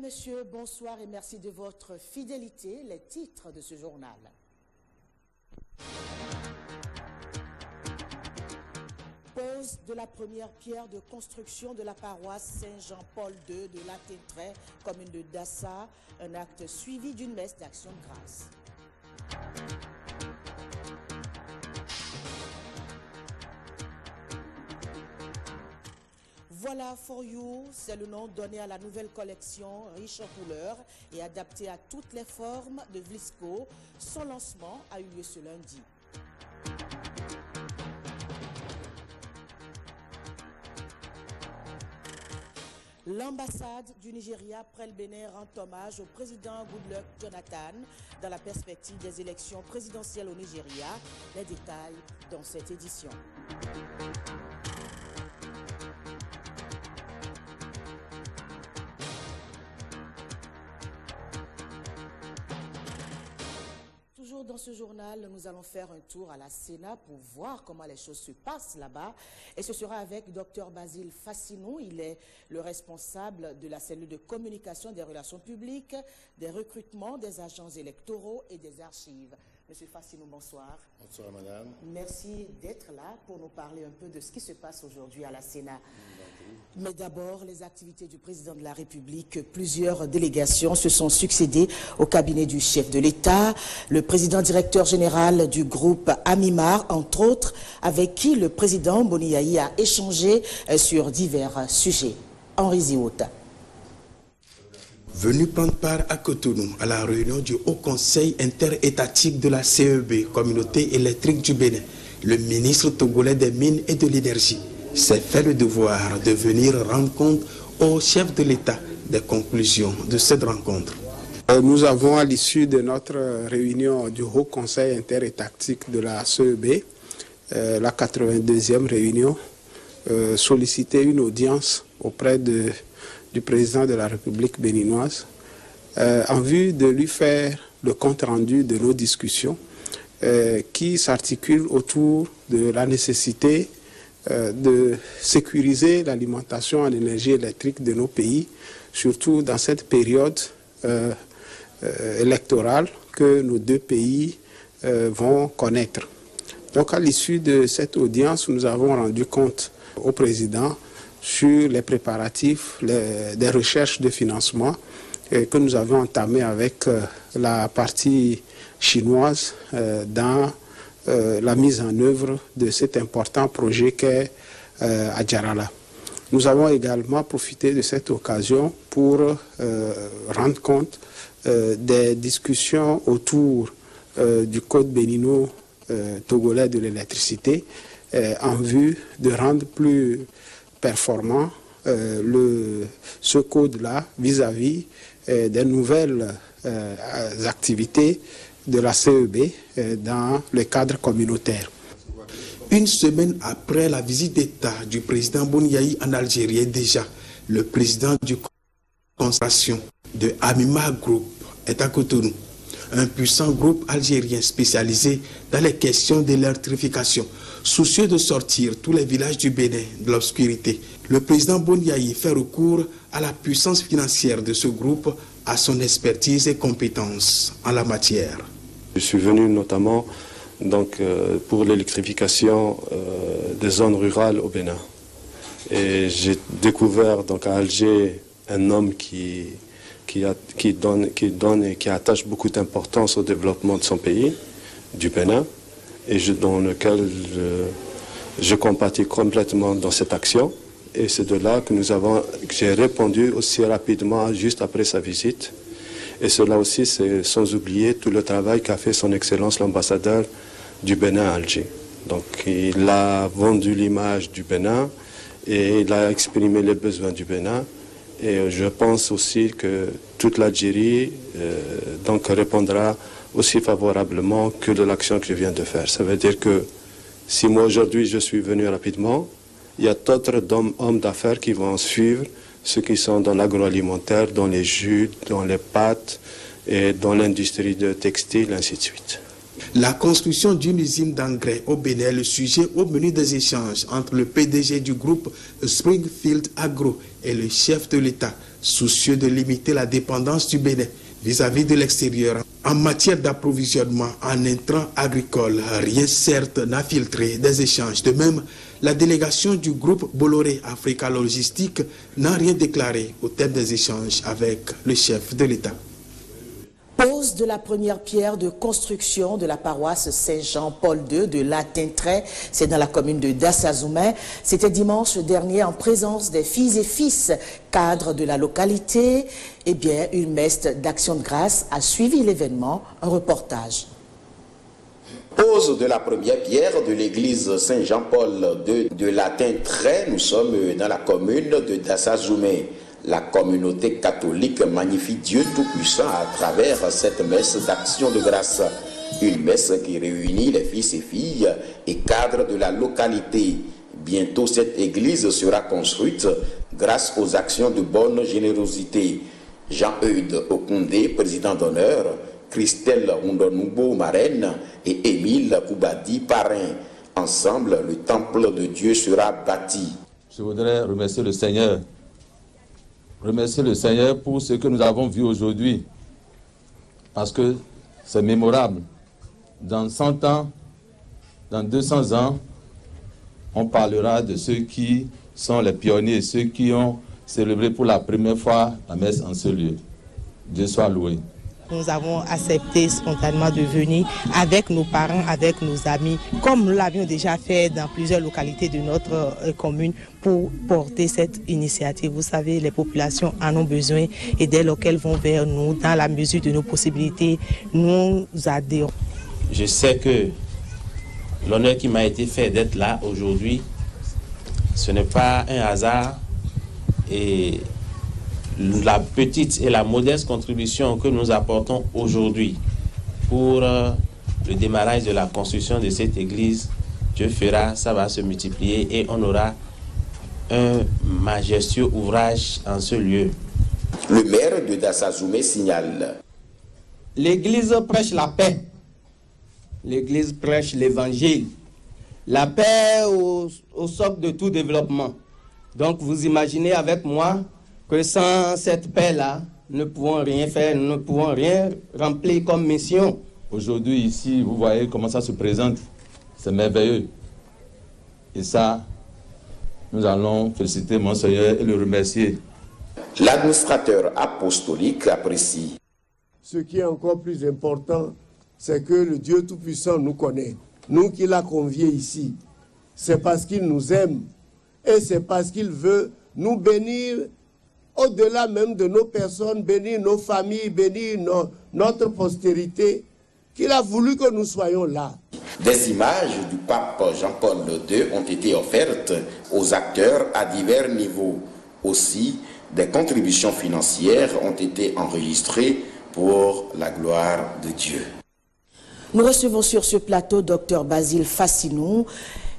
messieurs, bonsoir et merci de votre fidélité. Les titres de ce journal. Pose de la première pierre de construction de la paroisse Saint-Jean-Paul II de l'Attétrait, commune de Dassa, un acte suivi d'une messe d'action de grâce. Voilà For You, c'est le nom donné à la nouvelle collection riche en couleurs et adaptée à toutes les formes de Vlisco. Son lancement a eu lieu ce lundi. L'ambassade du Nigeria après le Bénin rend hommage au président Goodluck Jonathan dans la perspective des élections présidentielles au Nigeria. Les détails dans cette édition. Toujours dans ce journal, nous allons faire un tour à la Sénat pour voir comment les choses se passent là-bas. Et ce sera avec Dr Basile Fassinou. Il est le responsable de la cellule de communication des relations publiques, des recrutements des agents électoraux et des archives. Monsieur Fassinou, bonsoir. Bonsoir, madame. Merci d'être là pour nous parler un peu de ce qui se passe aujourd'hui à la Sénat. Mais d'abord, les activités du président de la République. Plusieurs délégations se sont succédées au cabinet du chef de l'État. Le président directeur général du groupe Amimar, entre autres, avec qui le président Boniaï a échangé sur divers sujets. Henri Ziota. Venu prendre part à Cotonou à la réunion du Haut Conseil interétatique de la CEB, Communauté électrique du Bénin, le ministre togolais des Mines et de l'Énergie s'est fait le devoir de venir rendre compte au chef de l'État des conclusions de cette rencontre. Nous avons, à l'issue de notre réunion du Haut Conseil interétatique de la CEB, la 82e réunion, sollicité une audience auprès du président de la République béninoise en vue de lui faire le compte-rendu de nos discussions qui s'articulent autour de la nécessité de sécuriser l'alimentation en énergie électrique de nos pays, surtout dans cette période électorale que nos deux pays vont connaître. Donc à l'issue de cette audience, nous avons rendu compte au président sur les préparatifs des recherches de financement que nous avons entamées avec la partie chinoise dans la mise en œuvre de cet important projet qu'est Adjarala. Nous avons également profité de cette occasion pour rendre compte des discussions autour du code bénino-togolais de l'électricité en vue de rendre plus performant ce code-là vis-à-vis des nouvelles activités de la CEB dans le cadre communautaire. Une semaine après la visite d'État du président Boniaï en Algérie, déjà, le président du concentration de Amimar Group est à Cotonou, un puissant groupe algérien spécialisé dans les questions d'électrification, soucieux de sortir tous les villages du Bénin de l'obscurité. Le président Boniaï fait recours à la puissance financière de ce groupe, à son expertise et compétences en la matière. Je suis venu notamment pour l'électrification des zones rurales au Bénin. Et j'ai découvert à Alger un homme qui donne et qui attache beaucoup d'importance au développement de son pays, du Bénin, et dans lequel je compatis complètement dans cette action. Et c'est de là que j'ai répondu aussi rapidement juste après sa visite. Et cela aussi, c'est sans oublier tout le travail qu'a fait son Excellence l'ambassadeur du Bénin à Alger. Donc il a vendu l'image du Bénin et il a exprimé les besoins du Bénin. Et je pense aussi que toute l'Algérie répondra aussi favorablement que de l'action que je viens de faire. Ça veut dire que si moi aujourd'hui je suis venu rapidement, il y a d'autres hommes d'affaires qui vont suivre, ceux qui sont dans l'agroalimentaire, dans les jus, dans les pâtes et dans l'industrie de textile, ainsi de suite. La construction d'une usine d'engrais au Bénin est le sujet au menu des échanges entre le PDG du groupe Springfield Agro et le chef de l'État, soucieux de limiter la dépendance du Bénin vis-à-vis de l'extérieur. En matière d'approvisionnement en intrants agricoles, rien certes n'a filtré des échanges. De même, la délégation du groupe Bolloré Africa Logistique n'a rien déclaré au terme des échanges avec le chef de l'État. Pose de la première pierre de construction de la paroisse Saint-Jean-Paul II de Latintray, c'est dans la commune de Dassazoumé. C'était dimanche dernier en présence des filles et fils cadres de la localité. Eh bien, une messe d'action de grâce a suivi l'événement. Un reportage. Pose de la première pierre de l'église Saint-Jean-Paul II de Latintray. Nous sommes dans la commune de Dassazoumé. La communauté catholique magnifie Dieu Tout-Puissant à travers cette messe d'action de grâce. Une messe qui réunit les fils et filles et cadres de la localité. Bientôt, cette église sera construite grâce aux actions de bonne générosité. Jean-Eudes Okundé, président d'honneur, Christelle Undonoubo, marraine, et Émile Koubadi, parrain. Ensemble, le temple de Dieu sera bâti. Je voudrais remercier le Seigneur. Remercier le Seigneur pour ce que nous avons vu aujourd'hui, parce que c'est mémorable. Dans 100 ans, dans 200 ans, on parlera de ceux qui sont les pionniers, ceux qui ont célébré pour la première fois la messe en ce lieu. Dieu soit loué. Nous avons accepté spontanément de venir avec nos parents, avec nos amis, comme nous l'avions déjà fait dans plusieurs localités de notre commune pour porter cette initiative. Vous savez, les populations en ont besoin et dès lors qu'elles vont vers nous, dans la mesure de nos possibilités, nous adhérons. Je sais que l'honneur qui m'a été fait d'être là aujourd'hui, ce n'est pas un hasard et la petite et la modeste contribution que nous apportons aujourd'hui pour le démarrage de la construction de cette église, Dieu fera, ça va se multiplier et on aura un majestueux ouvrage en ce lieu. Le maire de Dassazoumé signale. L'église prêche la paix. L'église prêche l'évangile. La paix au socle de tout développement. Donc vous imaginez avec moi que sans cette paix-là, nous ne pouvons rien faire, nous ne pouvons rien remplir comme mission. Aujourd'hui, ici, vous voyez comment ça se présente. C'est merveilleux. Et ça, nous allons féliciter Monseigneur et le remercier. L'administrateur apostolique apprécie. Ce qui est encore plus important, c'est que le Dieu Tout-Puissant nous connaît. Nous qui l'a convié ici, c'est parce qu'il nous aime et c'est parce qu'il veut nous bénir au-delà même de nos personnes, bénir nos familles, bénir notre postérité, qu'il a voulu que nous soyons là. Des images du pape Jean-Paul II ont été offertes aux acteurs à divers niveaux. Aussi, des contributions financières ont été enregistrées pour la gloire de Dieu. Nous recevons sur ce plateau Dr Basile Fassinou.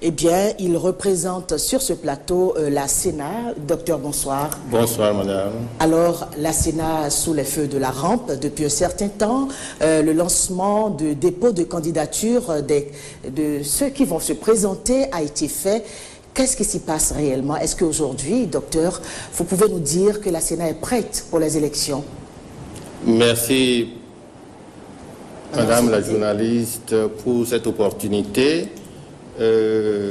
Eh bien, il représente sur ce plateau la Sénat. Docteur, bonsoir. Bonsoir, madame. Alors, la Sénat sous les feux de la rampe depuis un certain temps. Le lancement de dépôt de candidature de ceux qui vont se présenter a été fait. Qu'est-ce qui s'y passe réellement? Est-ce qu'aujourd'hui, docteur, vous pouvez nous dire que la Sénat est prête pour les élections? Merci, madame la journaliste, pour cette opportunité.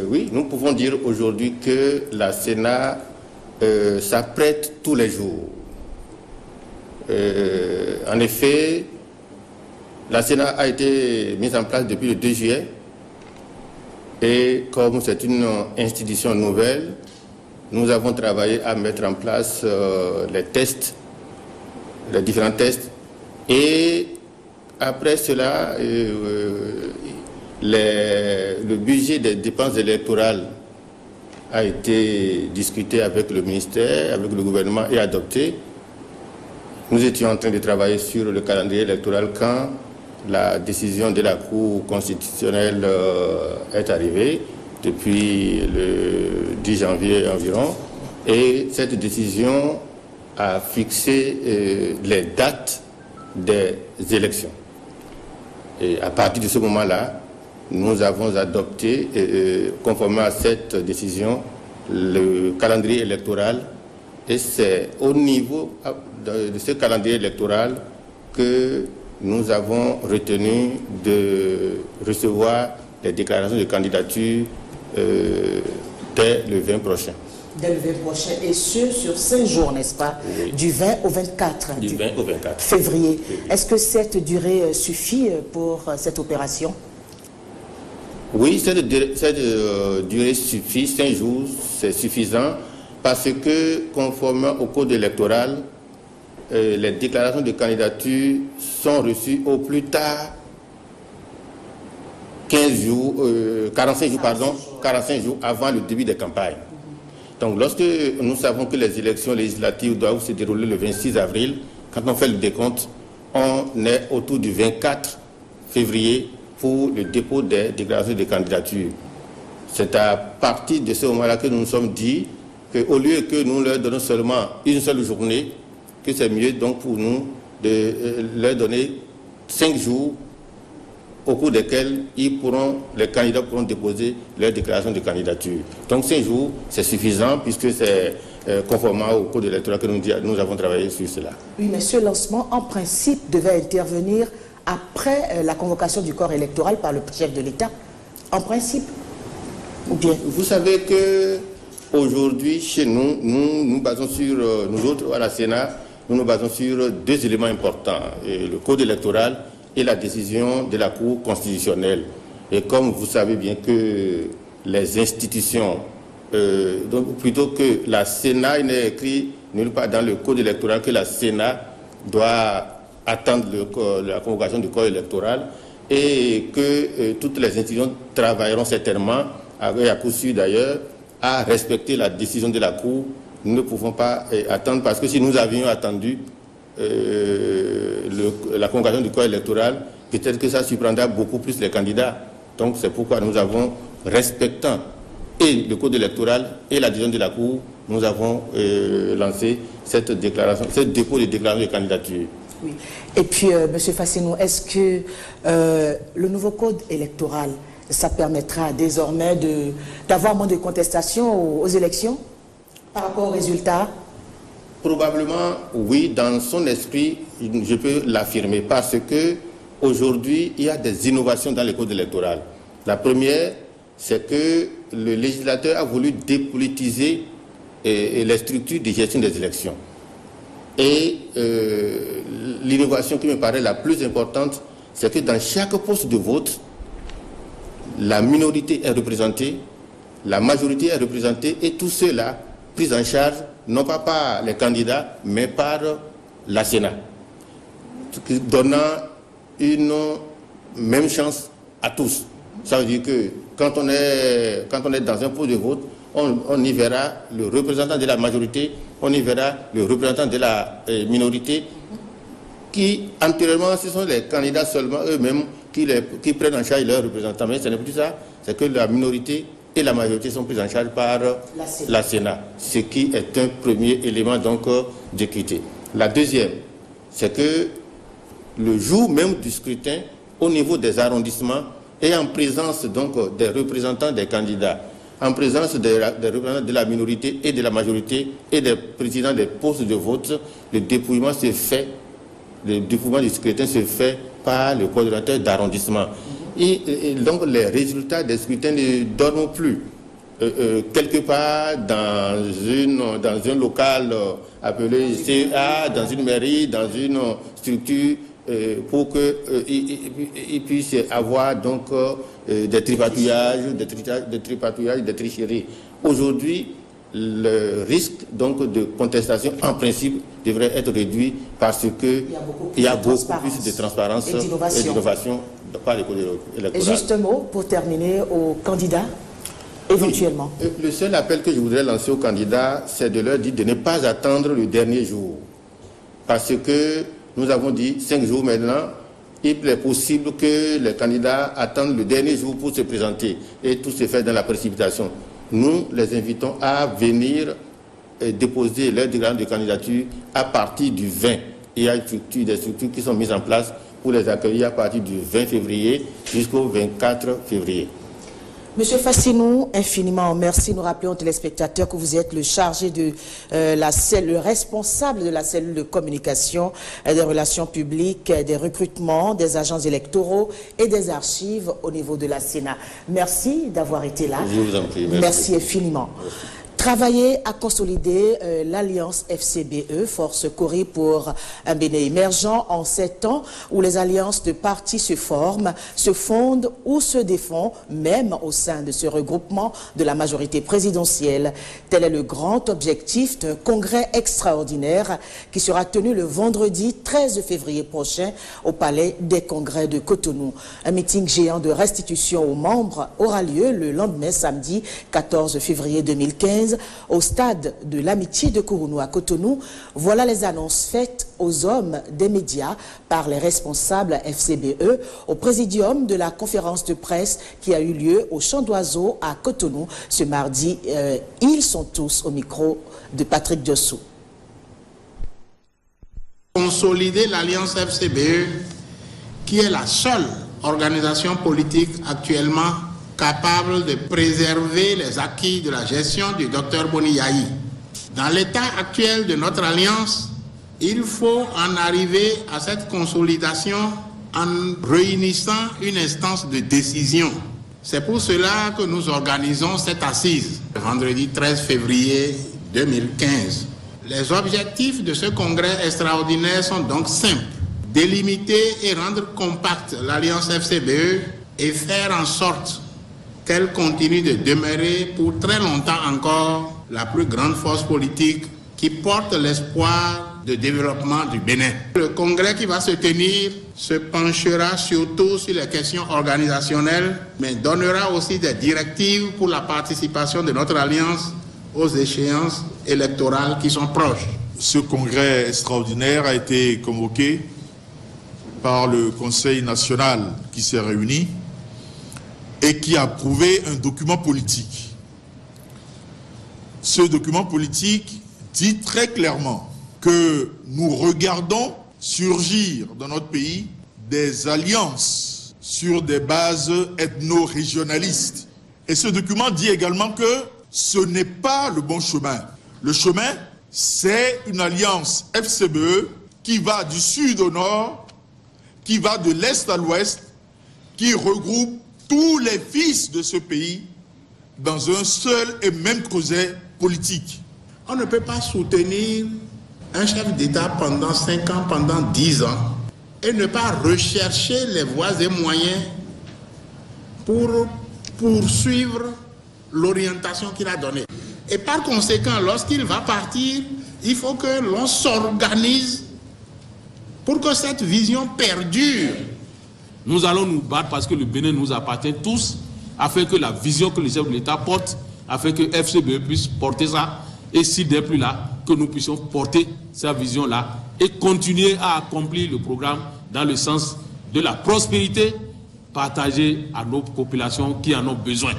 Oui, nous pouvons dire aujourd'hui que la Sénat s'apprête tous les jours. En effet, la Sénat a été mise en place depuis le 2 juillet et comme c'est une institution nouvelle, nous avons travaillé à mettre en place les tests, les différents tests et après cela, le budget des dépenses électorales a été discuté avec le ministère, avec le gouvernement et adopté. Nous étions en train de travailler sur le calendrier électoral quand la décision de la Cour constitutionnelle est arrivée depuis le 10 janvier environ. Et cette décision a fixé les dates des élections. Et à partir de ce moment-là, nous avons adopté, conformément à cette décision, le calendrier électoral. Et c'est au niveau de ce calendrier électoral que nous avons retenu de recevoir les déclarations de candidature dès le 20 prochain. Dès le 20 prochain, et ce sur 5 jours, n'est-ce pas? Oui. Du 20 au 24. Du 20 au 24. Février. Est-ce que cette durée suffit pour cette opération? Oui, cette durée suffit, 5 jours, c'est suffisant, parce que, conformément au code électoral, les déclarations de candidature sont reçues au plus tard 45 jours avant le début des campagnes. Donc, lorsque nous savons que les élections législatives doivent se dérouler le 26 avril, quand on fait le décompte, on est autour du 24 février pour le dépôt des déclarations de candidature. C'est à partir de ce moment-là que nous nous sommes dit qu'au lieu que nous leur donnons seulement une seule journée, que c'est mieux donc pour nous de leur donner 5 jours au cours desquels les candidats pourront déposer leur déclaration de candidature. Donc 5 jours, c'est suffisant puisque c'est conformément au code électoral que nous avons travaillé sur cela. Oui, mais ce lancement, en principe, devait intervenir après la convocation du corps électoral par le chef de l'État. En principe, ou bien? Vous savez que aujourd'hui, chez nous, nous basons sur, nous autres à la Sénat, nous nous basons sur 2 éléments importants, le code électoral et la décision de la Cour constitutionnelle. Et comme vous savez bien que les institutions, donc plutôt que la Sénat, il n'est écrit nulle part dans le code électoral que la Sénat doit attendre la convocation du corps électoral et que toutes les institutions travailleront certainement, avec à coup sûr d'ailleurs, à respecter la décision de la Cour. Nous ne pouvons pas attendre parce que si nous avions attendu la convocation du corps électoral, peut-être que ça surprendra beaucoup plus les candidats. Donc c'est pourquoi nous avons, respectant et le code électoral et la décision de la Cour, nous avons lancé cette déclaration, ce dépôt de déclaration de candidature. Oui. Et puis, M. Fassinou, est-ce que le nouveau code électoral, ça permettra désormais d'avoir moins de contestation aux élections par rapport aux résultats? Probablement, oui, dans son esprit, je peux l'affirmer, parce que aujourd'hui, il y a des innovations dans le code électoral. La première, c'est que le législateur a voulu dépolitiser les structures de gestion des élections. Et l'innovation qui me paraît la plus importante, c'est que dans chaque poste de vote, la minorité est représentée, la majorité est représentée, et tout cela pris en charge, non pas par les candidats, mais par la Sénat, donnant une même chance à tous. Ça veut dire que quand on est dans un poste de vote, on y verra le représentant de la majorité, on y verra le représentant de la minorité, qui antérieurement, ce sont les candidats seulement eux-mêmes qui prennent en charge leurs représentants. Mais ce n'est plus ça, c'est que la minorité et la majorité sont prises en charge par la Sénat, ce qui est un premier élément donc d'équité. La deuxième, c'est que le jour même du scrutin, au niveau des arrondissements, et en présence donc des représentants des candidats, en présence des représentants de la minorité et de la majorité et des présidents des postes de vote, le dépouillement se fait, le dépouillement du scrutin se fait par le coordonnateur d'arrondissement. Et donc les résultats des scrutins ne dorment plus. Quelque part dans un local appelé CA, dans une mairie, dans une structure, pour qu'il puisse avoir donc des tripatouillages, des tricheries. Aujourd'hui, le risque donc de contestation en principe devrait être réduit parce qu'il y a beaucoup plus de transparence et d'innovation par les codes électoraux. Et juste un mot pour terminer aux candidats, éventuellement. Oui, le seul appel que je voudrais lancer aux candidats, c'est de leur dire de ne pas attendre le dernier jour. Parce que nous avons dit 5 jours maintenant, il est possible que les candidats attendent le dernier jour pour se présenter et tout se fait dans la précipitation. Nous les invitons à venir déposer leur déclaration de candidature à partir du 20 il y a des structures qui sont mises en place pour les accueillir à partir du 20 février jusqu'au 24 février. Monsieur Fassinou, infiniment merci. Nous rappelons aux téléspectateurs que vous êtes le chargé de le responsable de la cellule de communication, des relations publiques, des recrutements, des agents électoraux et des archives au niveau de la Sénat. Merci d'avoir été là. Je vous en prie. Merci infiniment. Merci. Travailler à consolider l'alliance FCBE, Force Cori pour un Bénin émergent, en 7 ans où les alliances de partis se forment, se fondent ou se défont, même au sein de ce regroupement de la majorité présidentielle. Tel est le grand objectif d'un congrès extraordinaire qui sera tenu le vendredi 13 février prochain au Palais des Congrès de Cotonou. Un meeting géant de restitution aux membres aura lieu le lendemain samedi 14 février 2015 au stade de l'Amitié de Cotonou à Cotonou. Voilà les annonces faites aux hommes des médias par les responsables FCBE au présidium de la conférence de presse qui a eu lieu au Champ d'Oiseaux à Cotonou ce mardi. Ils sont tous au micro de Patrick Diossou. Consolider l'alliance FCBE qui est la seule organisation politique actuellement capable de préserver les acquis de la gestion du Dr Boni Yayi. Dans l'état actuel de notre alliance, il faut en arriver à cette consolidation en réunissant une instance de décision. C'est pour cela que nous organisons cette assise, le vendredi 13 février 2015. Les objectifs de ce congrès extraordinaire sont donc simples. Délimiter et rendre compacte l'alliance FCBE et faire en sorte qu'elle continue de demeurer pour très longtemps encore la plus grande force politique qui porte l'espoir de développement du Bénin. Le congrès qui va se tenir se penchera surtout sur les questions organisationnelles, mais donnera aussi des directives pour la participation de notre alliance aux échéances électorales qui sont proches. Ce congrès extraordinaire a été convoqué par le Conseil national qui s'est réuni et qui a approuvé un document politique. Ce document politique dit très clairement que nous regardons surgir dans notre pays des alliances sur des bases ethno-régionalistes. Et ce document dit également que ce n'est pas le bon chemin. Le chemin, c'est une alliance FCBE qui va du sud au nord, qui va de l'est à l'ouest, qui regroupe tous les fils de ce pays dans un seul et même projet politique. On ne peut pas soutenir un chef d'État pendant 5 ans, pendant 10 ans, et ne pas rechercher les voies et moyens pour poursuivre l'orientation qu'il a donnée. Et par conséquent, lorsqu'il va partir, il faut que l'on s'organise pour que cette vision perdure. Nous allons nous battre parce que le Bénin nous appartient tous, afin que la vision que le chef de l'État porte, afin que FCBE puisse porter ça, et s'il n'est plus là, que nous puissions porter sa vision-là et continuer à accomplir le programme dans le sens de la prospérité partagée à nos populations qui en ont besoin.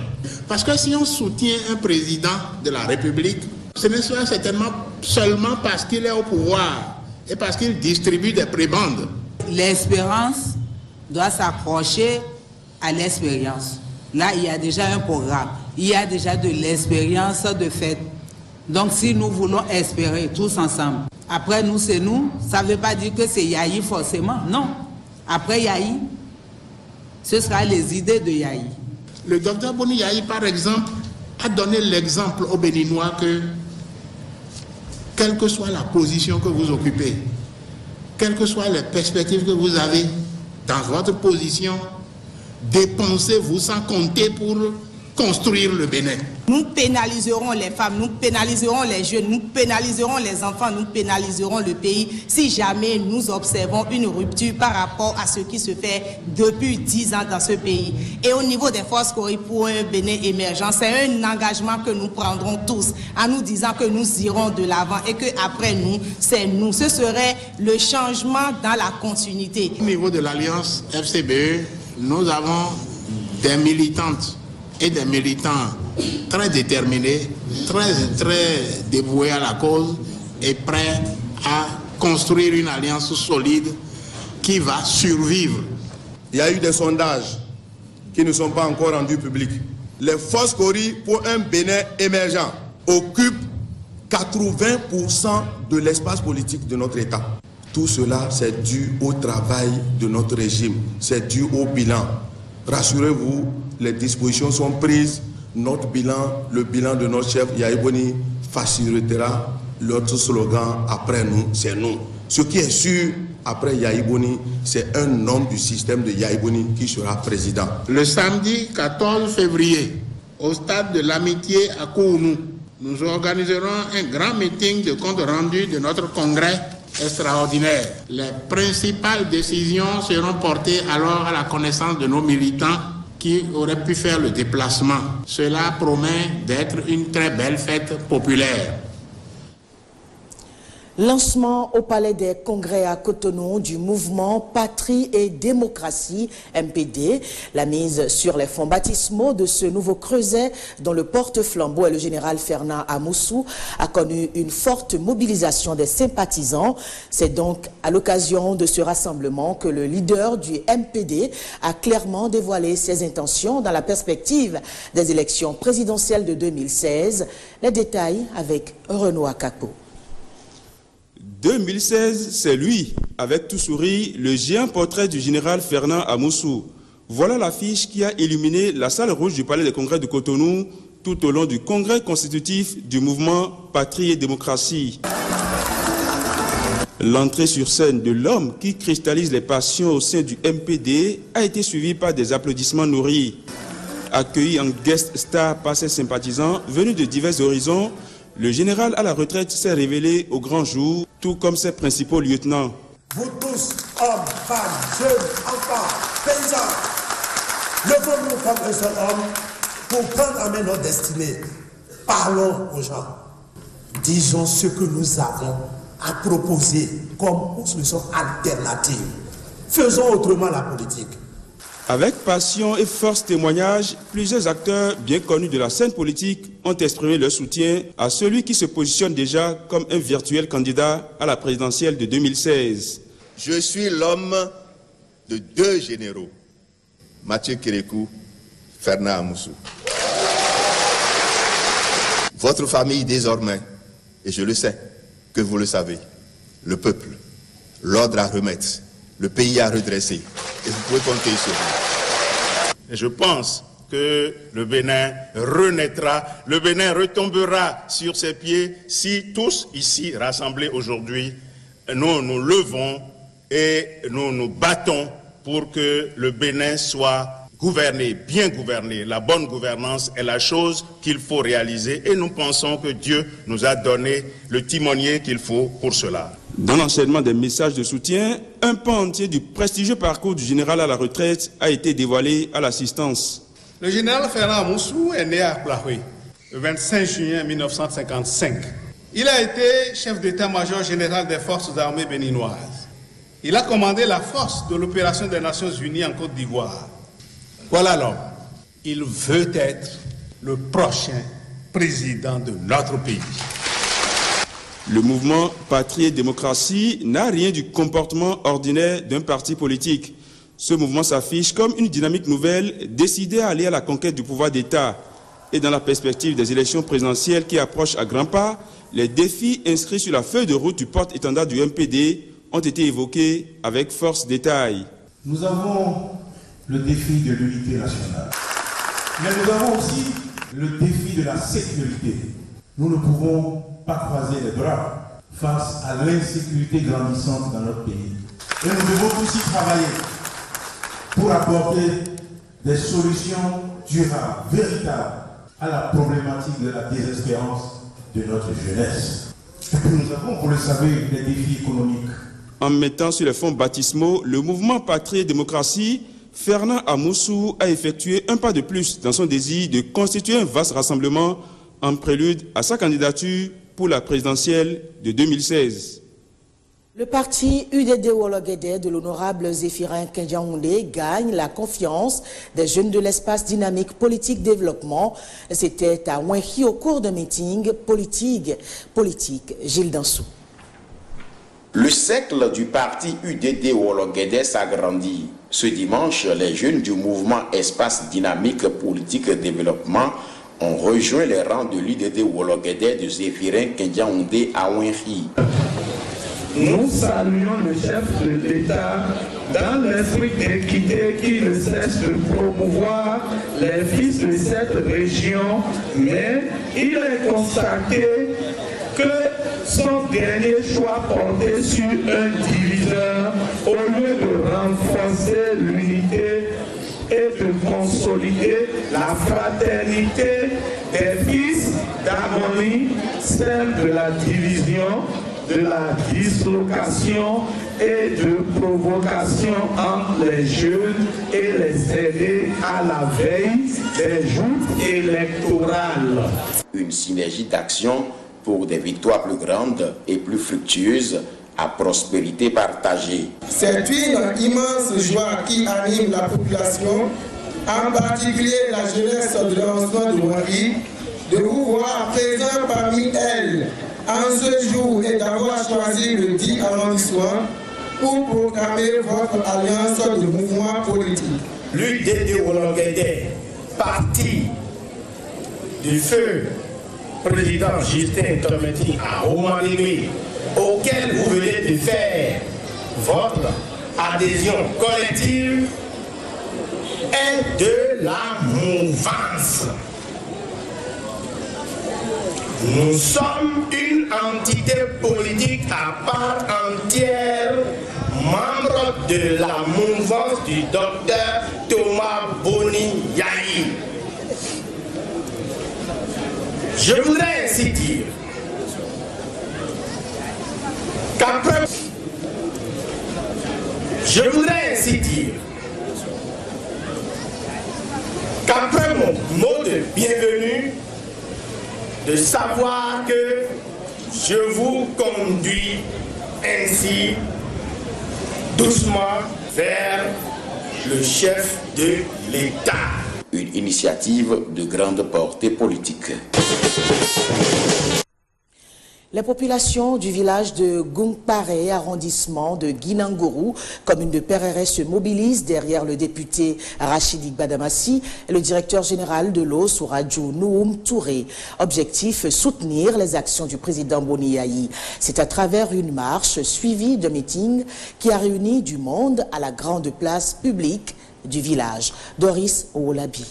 Parce que si on soutient un président de la République, ce n'est certainement seulement parce qu'il est au pouvoir et parce qu'il distribue des prébendes. L'espérance doit s'accrocher à l'expérience. Là, il y a déjà un programme. Il y a déjà de l'expérience de fait. Donc, si nous voulons espérer tous ensemble, après nous, c'est nous, ça ne veut pas dire que c'est Yayi forcément. Non. Après Yayi, ce sera les idées de Yayi. Le docteur Boni Yayi, par exemple, a donné l'exemple aux Béninois que, quelle que soit la position que vous occupez, quelles que soient les perspectives que vous avez dans votre position, dépensez-vous sans compter pour construire le Bénin. Nous pénaliserons les femmes, nous pénaliserons les jeunes, nous pénaliserons les enfants, nous pénaliserons le pays si jamais nous observons une rupture par rapport à ce qui se fait depuis 10 ans dans ce pays. Et au niveau des forces Cori pour un Bénin émergent, c'est un engagement que nous prendrons tous en nous disant que nous irons de l'avant et qu'après nous, c'est nous. Ce serait le changement dans la continuité. Au niveau de l'Alliance FCBE, nous avons des militantes et des militants très déterminés, très dévoués à la cause et prêts à construire une alliance solide qui va survivre. Il y a eu des sondages qui ne sont pas encore rendus publics. Les forces Kori pour un Bénin émergent occupent 80% de l'espace politique de notre État. Tout cela, c'est dû au travail de notre régime, c'est dû au bilan. Rassurez-vous, les dispositions sont prises. Notre bilan, le bilan de notre chef Yahya Boni facilitera l'autre slogan « Après nous, c'est nous ». Ce qui est sûr, après Yahya Boni, c'est un homme du système de Yahya Boni qui sera président. Le samedi 14 février, au stade de l'Amitié à Kounou, nous organiserons un grand meeting de compte rendu de notre congrès extraordinaire. Les principales décisions seront portées alors à la connaissance de nos militants qui auraient pu faire le déplacement. Cela promet d'être une très belle fête populaire. Lancement au Palais des Congrès à Cotonou du mouvement Patrie et Démocratie, MPD. La mise sur les fonds baptismaux de ce nouveau creuset dont le porte-flambeau est le général Fernand Amoussou a connu une forte mobilisation des sympathisants. C'est donc à l'occasion de ce rassemblement que le leader du MPD a clairement dévoilé ses intentions dans la perspective des élections présidentielles de 2016. Les détails avec Renaud Akapo. 2016, c'est lui, avec tout sourire, le géant portrait du général Fernand Amoussou. Voilà l'affiche qui a illuminé la salle rouge du Palais des Congrès de Cotonou tout au long du congrès constitutif du mouvement Patrie et Démocratie. L'entrée sur scène de l'homme qui cristallise les passions au sein du MPD a été suivie par des applaudissements nourris. Accueilli en guest star par ses sympathisants venus de divers horizons, le général à la retraite s'est révélé au grand jour, tout comme ses principaux lieutenants. Vous tous, hommes, femmes, jeunes, enfants, paysans, levons-nous comme un seul homme pour prendre en main notre destinée. Parlons aux gens. Disons ce que nous avons à proposer comme solution alternative. Faisons autrement la politique. Avec passion et force témoignage, plusieurs acteurs bien connus de la scène politique ont exprimé leur soutien à celui qui se positionne déjà comme un virtuel candidat à la présidentielle de 2016. Je suis l'homme de deux généraux, Mathieu Kérékou, Fernand Amoussou. Votre famille désormais, et je le sais, que vous le savez, le peuple, l'ordre à remettre, le pays à redresser. Et vous pouvez compter sur nous. Et je pense que le Bénin renaîtra, le Bénin retombera sur ses pieds si tous ici rassemblés aujourd'hui, nous nous levons et nous nous battons pour que le Bénin soit gouverné, bien gouverné. La bonne gouvernance est la chose qu'il faut réaliser et nous pensons que Dieu nous a donné le timonier qu'il faut pour cela. Dans l'enchaînement des messages de soutien, un pan entier du prestigieux parcours du général à la retraite a été dévoilé à l'assistance. Le général Fernand Amoussou est né à Plahoui le 25 juin 1955. Il a été chef d'état-major général des forces armées béninoises. Il a commandé la force de l'opération des Nations Unies en Côte d'Ivoire. Voilà l'homme. Il veut être le prochain président de notre pays. Le mouvement Patrie et Démocratie n'a rien du comportement ordinaire d'un parti politique. Ce mouvement s'affiche comme une dynamique nouvelle décidée à aller à la conquête du pouvoir d'État. Et dans la perspective des élections présidentielles qui approchent à grands pas, les défis inscrits sur la feuille de route du porte-étendard du MPD ont été évoqués avec force détail. Nous avons le défi de l'unité nationale. Mais nous avons aussi le défi de la sécurité. Nous ne pouvons pas croiser les bras face à l'insécurité grandissante dans notre pays. Et nous devons aussi travailler pour apporter des solutions durables, véritables à la problématique de la désespérance de notre jeunesse. Et puis nous avons, vous le savez, des défis économiques. En mettant sur les fonds baptismaux le mouvement Patrie et Démocratie, Fernand Amoussou a effectué un pas de plus dans son désir de constituer un vaste rassemblement en prélude à sa candidature pour la présidentielle de 2016. Le parti UDD Wologede de l'honorable Zéphirin Kendiaoundé gagne la confiance des jeunes de l'espace dynamique politique développement. C'était à Wenki au cours d'un meeting politique. Gilles Dansou. Le cercle du parti UDD Wologede s'agrandit. Ce dimanche, les jeunes du mouvement Espace Dynamique Politique Développement ont rejoint les rangs de l'UDD Wologede de Zéphirin Kendiaoundé à Wenri. Nous saluons le chef de l'État dans l'esprit d'équité qui ne cesse de promouvoir les fils de cette région, mais il est constaté que son dernier choix portait sur un diviseur au lieu de renforcer l'unité et de consolider la fraternité des fils d'harmonie, celle de la division, de la dislocation et de provocation entre les jeunes et les aider à la veille des joutes électorales. Une synergie d'action pour des victoires plus grandes et plus fructueuses à prospérité partagée. C'est une immense joie qui anime la population, en particulier la jeunesse de l'arrondissement de Wenri, de vous voir présent parmi elles en ce jour et d'avoir choisi le 10 arrondissement pour proclamer votre alliance de mouvements politiques. L'UDD Wologede, parti du feu président Justin Tometi à Oumanigui, auquel vous venez de faire votre adhésion collective, est de la mouvance. Nous sommes une entité politique à part entière, membre de la mouvance du docteur Thomas Boni Yahi. Je voudrais ainsi dire qu'après mon mot de bienvenue, de savoir que je vous conduis ainsi doucement vers le chef de l'État. Une initiative de grande portée politique. Les populations du village de Gungpare, arrondissement de Guinangourou, commune de Perere, se mobilisent derrière le député Rachidi Gbadamassi et le directeur général de l'eau, Souradjou Noum Touré. Objectif, soutenir les actions du président Boni Yahi. C'est à travers une marche suivie de meeting qui a réuni du monde à la grande place publique du village. Doris Owolabi.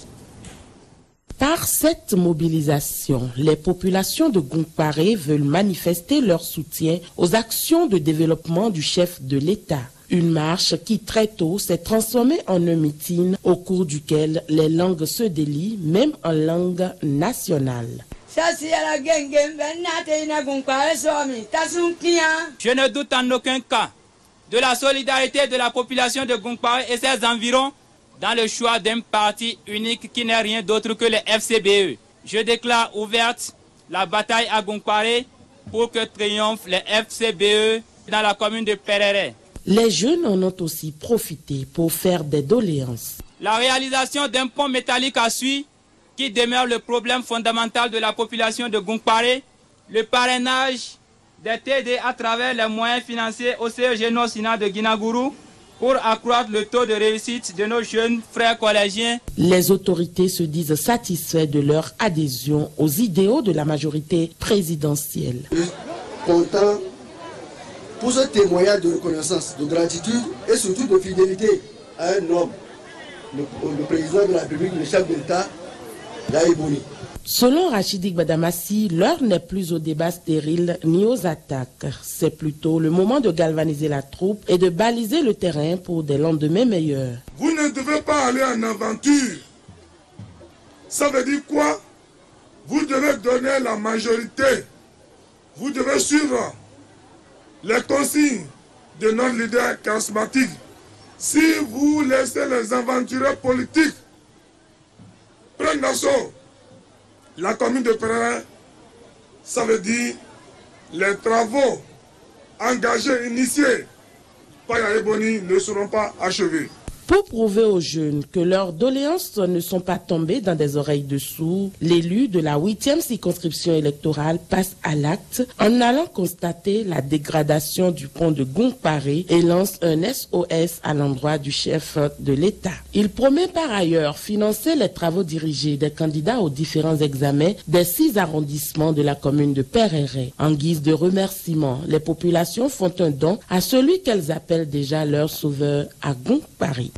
Par cette mobilisation, les populations de Gungpare veulent manifester leur soutien aux actions de développement du chef de l'État. Une marche qui très tôt s'est transformée en un meeting au cours duquel les langues se délient, même en langue nationale. Je ne doute en aucun cas de la solidarité de la population de Gungpare et ses environs dans le choix d'un parti unique qui n'est rien d'autre que le FCBE. Je déclare ouverte la bataille à Gungpare pour que triomphe le FCBE dans la commune de Perere. Les jeunes en ont aussi profité pour faire des doléances. La réalisation d'un pont métallique à Sui, qui demeure le problème fondamental de la population de Gungpare, le parrainage des TD à travers les moyens financiers au CEG Nord-Sina de Guinagourou, pour accroître le taux de réussite de nos jeunes frères collégiens. Les autorités se disent satisfaits de leur adhésion aux idéaux de la majorité présidentielle. Content pour ce témoignage de reconnaissance, de gratitude et surtout de fidélité à un homme, le président de la République, le chef de l'État, Yahi Boni. Selon Rachidi Gbadamassi, l'heure n'est plus aux débats stériles ni aux attaques. C'est plutôt le moment de galvaniser la troupe et de baliser le terrain pour des lendemains meilleurs. Vous ne devez pas aller en aventure. Ça veut dire quoi? Vous devez donner la majorité. Vous devez suivre les consignes de notre leader charismatique. Si vous laissez les aventuriers politiques prendre l'assaut, la commune de Perere, ça veut dire les travaux engagés, initiés par Yahi Boni ne seront pas achevés. Pour prouver aux jeunes que leurs doléances ne sont pas tombées dans des oreilles de sourds, l'élu de la 8e circonscription électorale passe à l'acte en allant constater la dégradation du pont de Gongparé et lance un SOS à l'endroit du chef de l'État. Il promet par ailleurs financer les travaux dirigés des candidats aux différents examens des 6 arrondissements de la commune de Pereret. En guise de remerciement, les populations font un don à celui qu'elles appellent déjà leur sauveur à Gongparé.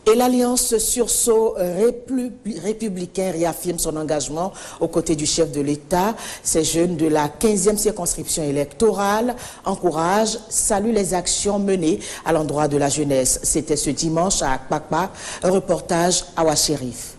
Et l'Alliance Sursaut républicain réaffirme son engagement aux côtés du chef de l'État. Ces jeunes de la 15e circonscription électorale encouragent, saluent les actions menées à l'endroit de la jeunesse. C'était ce dimanche à Akpakpa, un reportage à Ouachérif.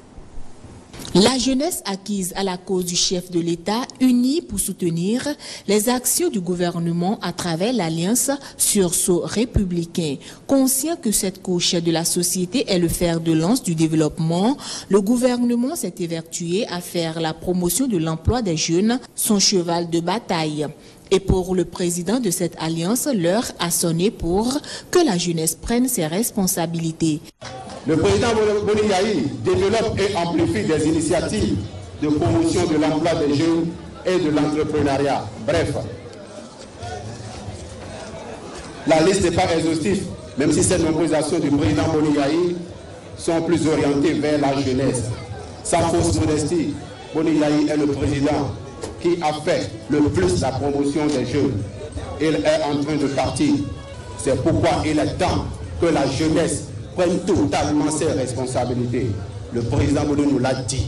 La jeunesse acquise à la cause du chef de l'État, unie pour soutenir les actions du gouvernement à travers l'Alliance Sursaut républicain. Conscient que cette couche de la société est le fer de lance du développement, le gouvernement s'est évertué à faire la promotion de l'emploi des jeunes son cheval de bataille. Et pour le président de cette alliance, l'heure a sonné pour que la jeunesse prenne ses responsabilités. Le président Boni Yahi développe et amplifie des initiatives de promotion de l'emploi des jeunes et de l'entrepreneuriat. Bref, la liste n'est pas exhaustive, même si ces nombreuses actions du président Boni Yahi sont plus orientées vers la jeunesse. Sans fausse modestie, Boni Yahi est le président qui a fait le plus la promotion des jeunes. Il est en train de partir. C'est pourquoi il est temps que la jeunesse prenne totalement ses responsabilités. Le président Bono nous l'a dit.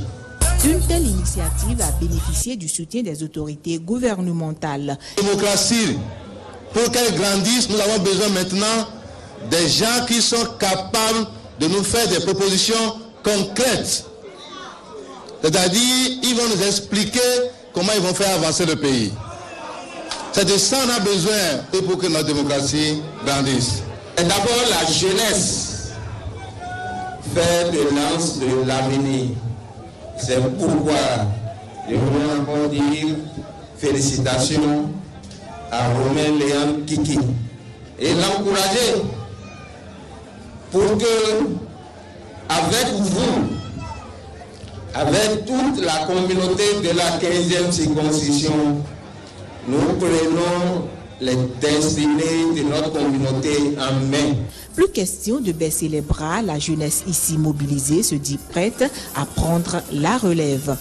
Une telle initiative a bénéficié du soutien des autorités gouvernementales. La démocratie, pour qu'elle grandisse, nous avons besoin maintenant des gens qui sont capables de nous faire des propositions concrètes. C'est-à-dire, ils vont nous expliquer comment ils vont faire avancer le pays. C'est de ça qu'on a besoin pour que notre démocratie grandisse. Et d'abord, la jeunesse fait de lance de l'avenir. C'est pourquoi je voudrais encore dire félicitations à Romain Léon Kiki et l'encourager pour que, avec vous, avec toute la communauté de la 15e circonscription, nous prenons les destinées de notre communauté en main. Plus question de baisser les bras, la jeunesse ici mobilisée se dit prête à prendre la relève.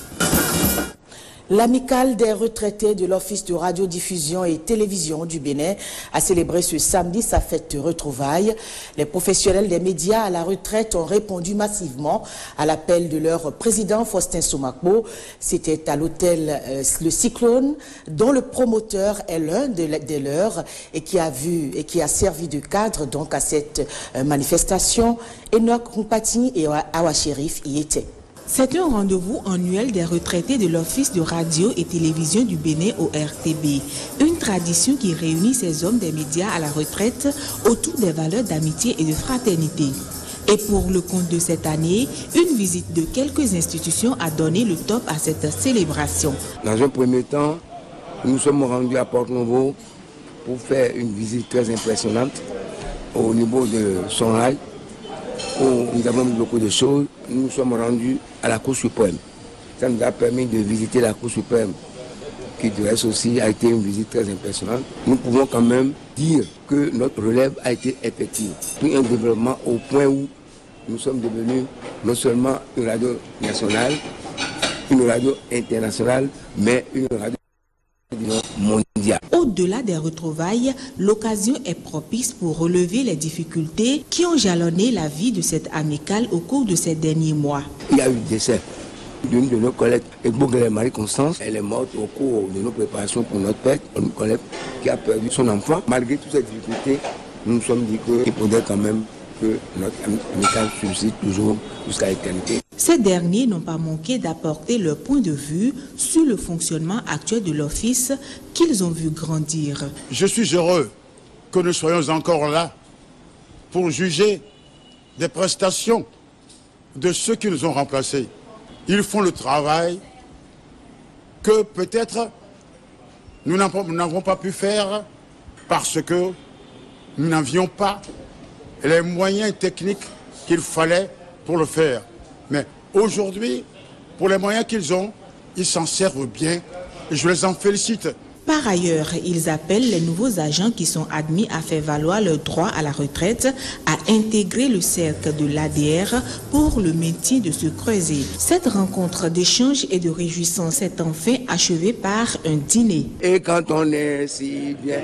L'amicale des retraités de l'Office de radiodiffusion et télévision du Bénin a célébré ce samedi sa fête de retrouvailles. Les professionnels des médias à la retraite ont répondu massivement à l'appel de leur président Faustin Soumakbo. C'était à l'hôtel Le Cyclone, dont le promoteur est l'un des leurs et qui a servi de cadre donc à cette manifestation. Enoch Mpati et Awa Chérif y étaient. C'est un rendez-vous annuel des retraités de l'Office de radio et télévision du Bénin au RTB. Une tradition qui réunit ces hommes des médias à la retraite autour des valeurs d'amitié et de fraternité. Et pour le compte de cette année, une visite de quelques institutions a donné le top à cette célébration. Dans un premier temps, nous sommes rendus à Port-Nouveau pour faire une visite très impressionnante au niveau de Sonrail, où nous avons vu beaucoup de choses. Nous sommes rendus à la Cour suprême. Ça nous a permis de visiter la Cour suprême, qui de reste aussi a été une visite très impressionnante. Nous pouvons quand même dire que notre relève a été effective. Puis un développement au point où nous sommes devenus non seulement une radio nationale, une radio internationale, mais une radio mondiale. Au-delà des retrouvailles, l'occasion est propice pour relever les difficultés qui ont jalonné la vie de cette amicale au cours de ces derniers mois. Il y a eu le décès d'une de nos collègues, Marie-Constance. Elle est morte au cours de nos préparations pour notre fête. Une collègue qui a perdu son enfant. Malgré toutes ces difficultés, nous nous sommes dit qu'il faudrait quand même que notre amicale subsiste toujours jusqu'à l'éternité. Ces derniers n'ont pas manqué d'apporter leur point de vue sur le fonctionnement actuel de l'office qu'ils ont vu grandir. Je suis heureux que nous soyons encore là pour juger des prestations de ceux qui nous ont remplacés. Ils font le travail que peut-être nous n'avons pas pu faire parce que nous n'avions pas les moyens techniques qu'il fallait pour le faire. Mais aujourd'hui, pour les moyens qu'ils ont, ils s'en servent bien et je les en félicite. Par ailleurs, ils appellent les nouveaux agents qui sont admis à faire valoir leur droit à la retraite à intégrer le cercle de l'ADR pour le maintien de ce creuset. Cette rencontre d'échange et de réjouissance est enfin achevée par un dîner. Et quand on est si bien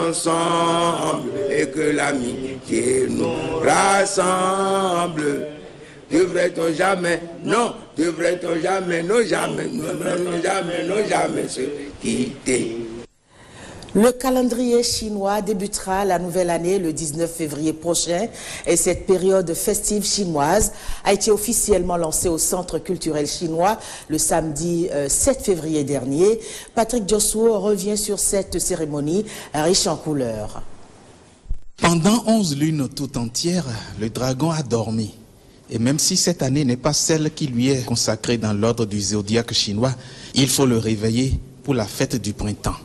ensemble et que l'amitié nous rassemble, devrait-on jamais, non, devrait-on jamais, non jamais, non jamais, non jamais se quitter. Le calendrier chinois débutera la nouvelle année le 19 février prochain et cette période festive chinoise a été officiellement lancée au Centre culturel chinois le samedi 7 février dernier. Patrick Diosso revient sur cette cérémonie riche en couleurs. Pendant 11 lunes tout entières, le dragon a dormi. Et même si cette année n'est pas celle qui lui est consacrée dans l'ordre du zodiaque chinois, il faut le réveiller pour la fête du printemps.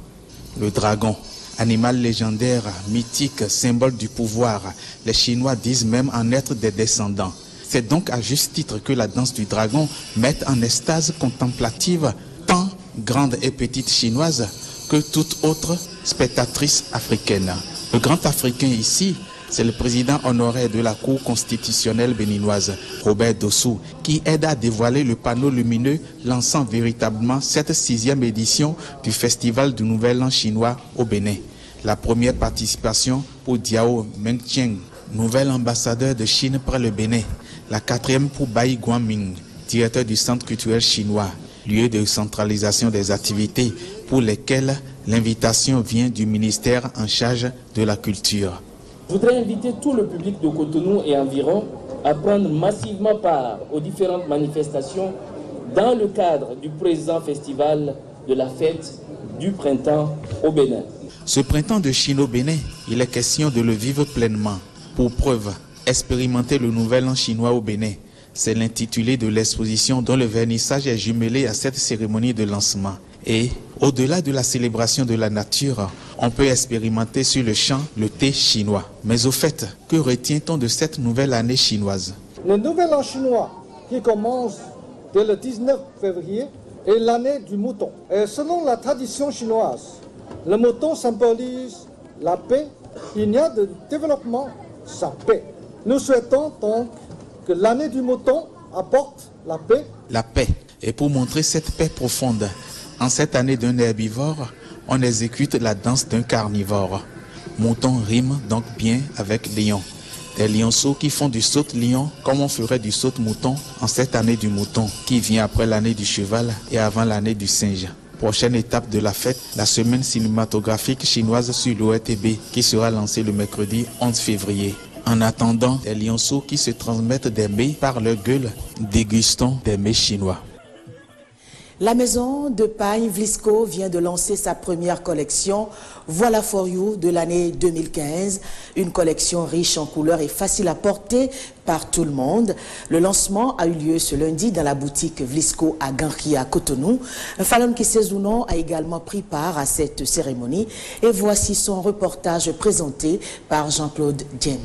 Le dragon, animal légendaire, mythique, symbole du pouvoir, les Chinois disent même en être des descendants. C'est donc à juste titre que la danse du dragon met en extase contemplative tant grande et petite chinoise que toute autre spectatrice africaine. Le grand africain ici, c'est le président honoraire de la Cour constitutionnelle béninoise, Robert Dossou, qui aide à dévoiler le panneau lumineux lançant véritablement cette 6e édition du Festival du Nouvel An chinois au Bénin. La première participation pour Diao Mengcheng, nouvel ambassadeur de Chine près le Bénin. La 4e pour Bai Guangming, directeur du Centre culturel chinois, lieu de centralisation des activités pour lesquelles l'invitation vient du ministère en charge de la culture. Je voudrais inviter tout le public de Cotonou et environ à prendre massivement part aux différentes manifestations dans le cadre du présent festival de la fête du printemps au Bénin. Ce printemps de Chine au Bénin, il est question de le vivre pleinement. Pour preuve, expérimenter le nouvel an chinois au Bénin. C'est l'intitulé de l'exposition dont le vernissage est jumelé à cette cérémonie de lancement. Et au-delà de la célébration de la nature, on peut expérimenter sur le champ le thé chinois. Mais au fait, que retient-on de cette nouvelle année chinoise? Le nouvel an chinois qui commence dès le 19 février est l'année du mouton. Et selon la tradition chinoise, le mouton symbolise la paix. Il n'y a de développement sans paix. Nous souhaitons donc que l'année du mouton apporte la paix. La paix. Et pour montrer cette paix profonde, en cette année d'un herbivore, on exécute la danse d'un carnivore. Mouton rime donc bien avec lion. Des lionceaux qui font du saute-lion comme on ferait du saute-mouton en cette année du mouton qui vient après l'année du cheval et avant l'année du singe. Prochaine étape de la fête, la semaine cinématographique chinoise sur l'ORTB qui sera lancée le mercredi 11 février. En attendant, des lionceaux qui se transmettent des mets par leur gueule, dégustons des mets chinois. La maison de pagne Vlisco vient de lancer sa première collection Voilà for You de l'année 2015. Une collection riche en couleurs et facile à porter par tout le monde. Le lancement a eu lieu ce lundi dans la boutique Vlisco à Ganri à Cotonou. Falon Kisezounon a également pris part à cette cérémonie et voici son reportage présenté par Jean-Claude James.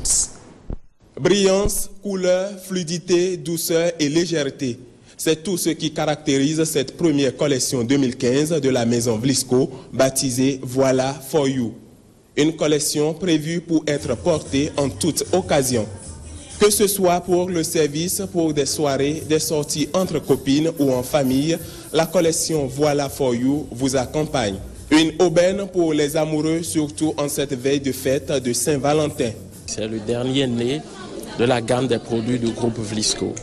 Brillance, couleur, fluidité, douceur et légèreté. C'est tout ce qui caractérise cette première collection 2015 de la maison Vlisco, baptisée Voilà for You. Une collection prévue pour être portée en toute occasion. Que ce soit pour le service, pour des soirées, des sorties entre copines ou en famille, la collection Voilà for You vous accompagne. Une aubaine pour les amoureux, surtout en cette veille de fête de Saint-Valentin. C'est le dernier né de la gamme des produits du groupe Vlisco.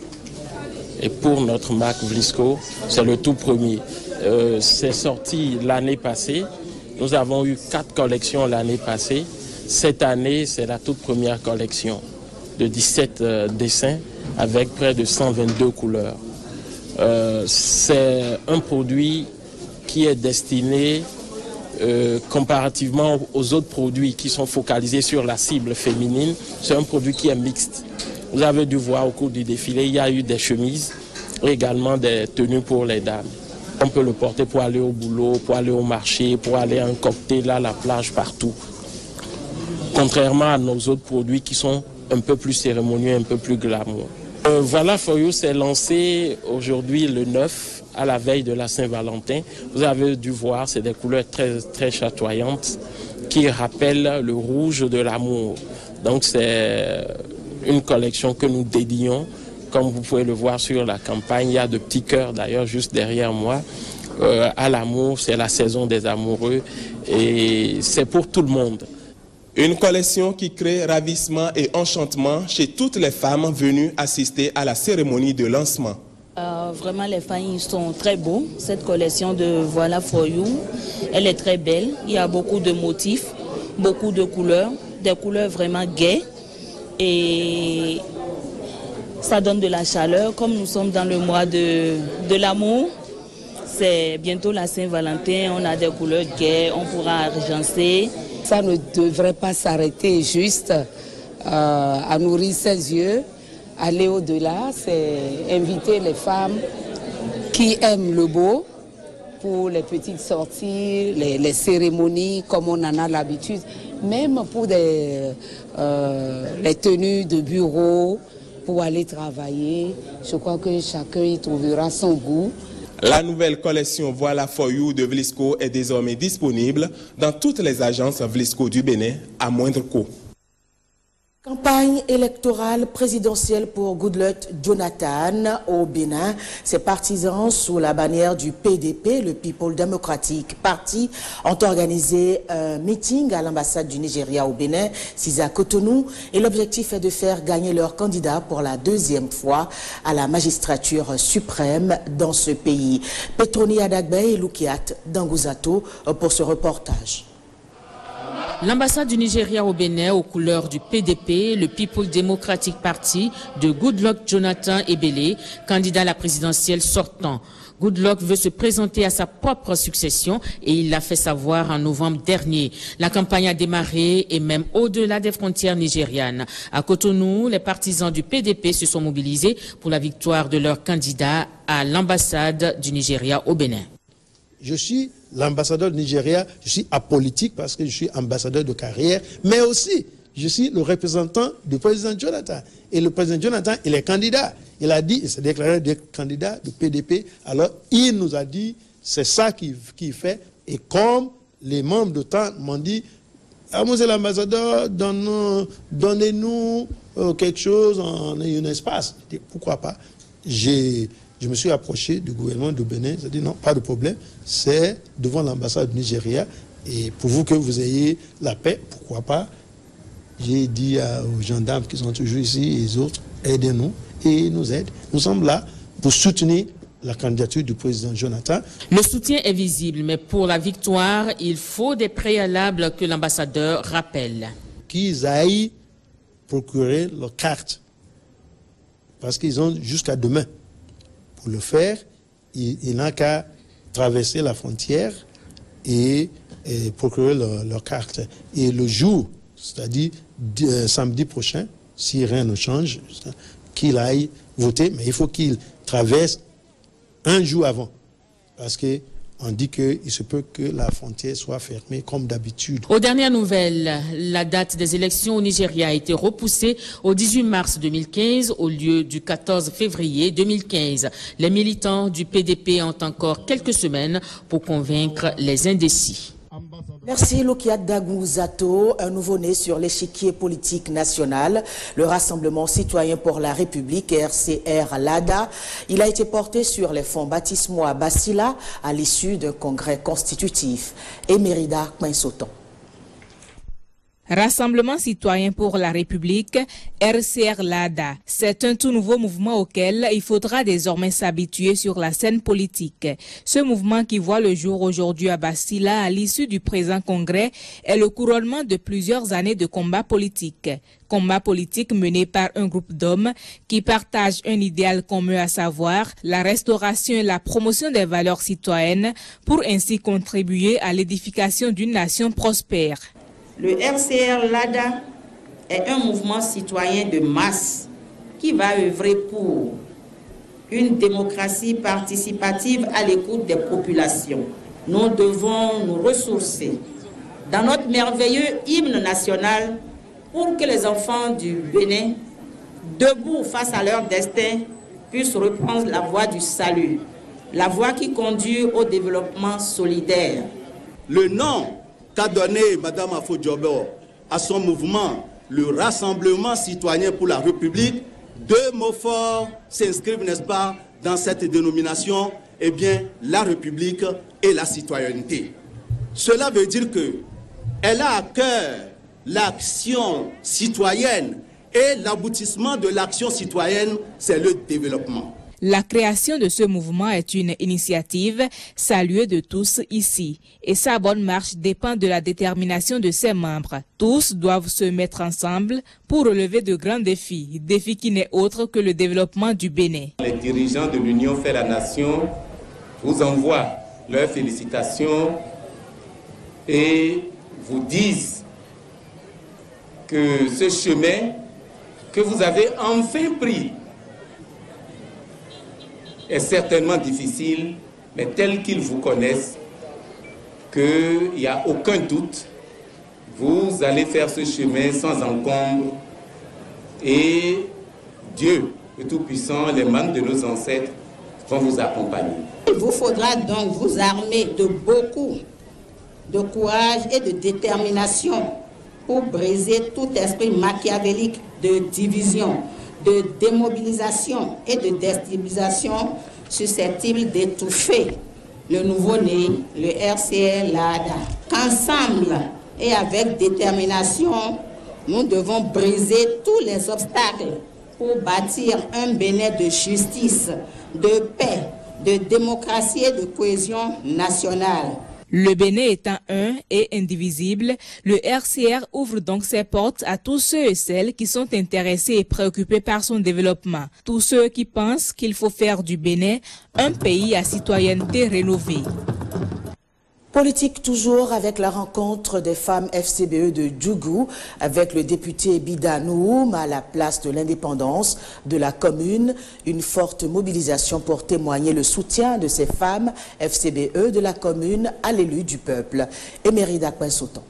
Et pour notre marque Vlisco, c'est le tout premier. C'est sorti l'année passée. Nous avons eu 4 collections l'année passée. Cette année, c'est la toute première collection de 17 dessins avec près de 122 couleurs. C'est un produit qui est destiné comparativement aux autres produits qui sont focalisés sur la cible féminine. C'est un produit qui est mixte. Vous avez dû voir au cours du défilé, il y a eu des chemises et également des tenues pour les dames. On peut le porter pour aller au boulot, pour aller au marché, pour aller à un cocktail à la plage, partout. Contrairement à nos autres produits qui sont un peu plus cérémonieux, un peu plus glamour. Voilà For You s'est lancé aujourd'hui le 9 à la veille de la Saint-Valentin. Vous avez dû voir, c'est des couleurs très, très chatoyantes qui rappellent le rouge de l'amour. Donc c'est une collection que nous dédions. Comme vous pouvez le voir sur la campagne, il y a de petits cœurs d'ailleurs juste derrière moi. À l'amour, c'est la saison des amoureux et c'est pour tout le monde. Une collection qui crée ravissement et enchantement chez toutes les femmes venues assister à la cérémonie de lancement. Vraiment, les familles sont très beaux. Cette collection de Voilà For You, elle est très belle. Il y a beaucoup de motifs, beaucoup de couleurs, des couleurs vraiment gaies. Et ça donne de la chaleur. Comme nous sommes dans le mois de l'amour, c'est bientôt la Saint-Valentin, on a des couleurs gaies, on pourra agencer. Ça ne devrait pas s'arrêter juste à nourrir ses yeux. Aller au-delà, c'est inviter les femmes qui aiment le beau pour les petites sorties, les cérémonies comme on en a l'habitude, même pour les tenues de bureau, pour aller travailler. Je crois que chacun y trouvera son goût. La nouvelle collection Voilà For You de Vlisco est désormais disponible dans toutes les agences Vlisco du Bénin à moindre coût. Campagne électorale présidentielle pour Goodluck Jonathan au Bénin. Ses partisans, sous la bannière du PDP, le People Democratic Party, ont organisé un meeting à l'ambassade du Nigeria au Bénin, à Cotonou, et l'objectif est de faire gagner leur candidat pour la deuxième fois à la magistrature suprême dans ce pays. Petroni Adagbe et Lukiat Danguzato pour ce reportage. L'ambassade du Nigeria au Bénin aux couleurs du PDP, le People Democratic Party de Goodluck Jonathan Ebele, candidat à la présidentielle sortant. Goodluck veut se présenter à sa propre succession et il l'a fait savoir en novembre dernier. La campagne a démarré et même au-delà des frontières nigérianes. À Cotonou, les partisans du PDP se sont mobilisés pour la victoire de leur candidat à l'ambassade du Nigeria au Bénin. Je suis l'ambassadeur du Nigeria, je suis apolitique parce que je suis ambassadeur de carrière, mais aussi je suis le représentant du président Jonathan. Et le président Jonathan, il est candidat. Il a dit, il s'est déclaré candidat du PDP. Alors, il nous a dit, c'est ça qu'il fait. Et comme les membres de temps m'ont dit, ah, monsieur l'ambassadeur, donnez-nous quelque chose, un espace. Je dis, pourquoi pas? Je me suis approché du gouvernement du Bénin, j'ai dit non, pas de problème, c'est devant l'ambassade du Nigeria, et pour vous que vous ayez la paix, pourquoi pas? J'ai dit aux gendarmes qui sont toujours ici et les autres, aidez-nous, et ils nous aident. Nous sommes là pour soutenir la candidature du président Jonathan. Le soutien est visible, mais pour la victoire, il faut des préalables que l'ambassadeur rappelle. Qu'ils aillent procurer leur carte, parce qu'ils ont jusqu'à demain. Pour le faire, il n'a qu'à traverser la frontière et procurer leur carte. Et le jour, c'est-à-dire samedi prochain, si rien ne change, qu'il aille voter, mais il faut qu'il traverse un jour avant. Parce qu'on dit qu'il se peut que la frontière soit fermée comme d'habitude. Aux dernières nouvelles, la date des élections au Nigeria a été repoussée au 18 mars 2015 au lieu du 14 février 2015. Les militants du PDP ont encore quelques semaines pour convaincre les indécis. Merci Lukiat Danguzato, un nouveau-né sur l'échiquier politique national, le Rassemblement citoyen pour la République, RCR-LADA. Il a été porté sur les fonds baptismaux à Bassila à l'issue d'un congrès constitutif. Emerida Kmensoton. Rassemblement citoyen pour la République, RCR-LADA. C'est un tout nouveau mouvement auquel il faudra désormais s'habituer sur la scène politique. Ce mouvement qui voit le jour aujourd'hui à Bassila à l'issue du présent congrès est le couronnement de plusieurs années de combat politique. Combat politique mené par un groupe d'hommes qui partagent un idéal commun, à savoir la restauration et la promotion des valeurs citoyennes pour ainsi contribuer à l'édification d'une nation prospère. Le RCR-LADA est un mouvement citoyen de masse qui va œuvrer pour une démocratie participative à l'écoute des populations. Nous devons nous ressourcer dans notre merveilleux hymne national pour que les enfants du Bénin, debout face à leur destin, puissent reprendre la voie du salut, la voie qui conduit au développement solidaire. Le nom qu'a donné Mme Afo-Djobor à son mouvement, le Rassemblement citoyen pour la République, deux mots forts s'inscrivent, n'est-ce pas, dans cette dénomination, eh bien, la République et la citoyenneté. Cela veut dire qu'elle a à cœur l'action citoyenne et l'aboutissement de l'action citoyenne, c'est le développement. La création de ce mouvement est une initiative saluée de tous ici et sa bonne marche dépend de la détermination de ses membres. Tous doivent se mettre ensemble pour relever de grands défis, défis qui n'est autre que le développement du Bénin. Les dirigeants de l'Union fait la nation vous envoient leurs félicitations et vous disent que ce chemin que vous avez enfin pris est certainement difficile, mais tel qu'ils vous connaissent, qu'il n'y a aucun doute, vous allez faire ce chemin sans encombre et Dieu, le Tout-Puissant, les membres de nos ancêtres vont vous accompagner. Il vous faudra donc vous armer de beaucoup de courage et de détermination pour briser tout esprit machiavélique de division, de démobilisation et de déstabilisation susceptible d'étouffer le nouveau-né, le RCR LADA. Qu'ensemble et avec détermination, nous devons briser tous les obstacles pour bâtir un Bénin de justice, de paix, de démocratie et de cohésion nationale. Le Bénin étant un et indivisible, le RCR ouvre donc ses portes à tous ceux et celles qui sont intéressés et préoccupés par son développement. Tous ceux qui pensent qu'il faut faire du Bénin un pays à citoyenneté rénovée. Politique toujours avec la rencontre des femmes FCBE de Djougou avec le député Bida Noum à la place de l'indépendance de la commune. Une forte mobilisation pour témoigner le soutien de ces femmes FCBE de la commune à l'élu du peuple. Emerida Kwensoton.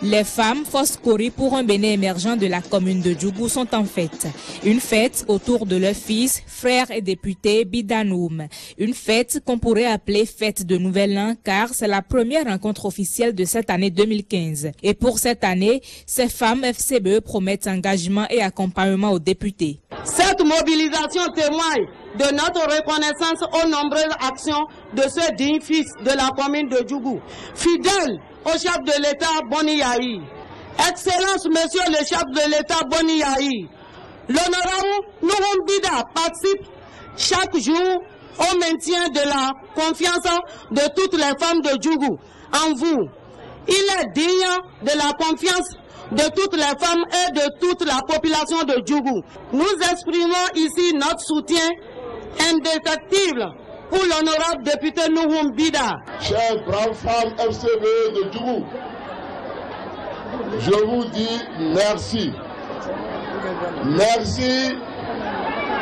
Les femmes Foskori pour un Bénin émergent de la commune de Djougou sont en fête. Une fête autour de leur fils, frère et député Bidanoum. Une fête qu'on pourrait appeler fête de Nouvel An car c'est la première rencontre officielle de cette année 2015. Et pour cette année, ces femmes FCBE promettent engagement et accompagnement aux députés. Cette mobilisation témoigne de notre reconnaissance aux nombreuses actions de ce digne fils de la commune de Djougou. Fidèle au chef de l'État Boni Yahi. Excellence, monsieur le chef de l'État Boni Yahi. L'honorable Nouhoum Bida participe chaque jour au maintien de la confiance de toutes les femmes de Djougou en vous. Il est digne de la confiance de toutes les femmes et de toute la population de Djougou. Nous exprimons ici notre soutien indéfectible pour l'honorable député Nouhoum Bida. Chères braves femmes FCBE de Djougou, je vous dis merci. Merci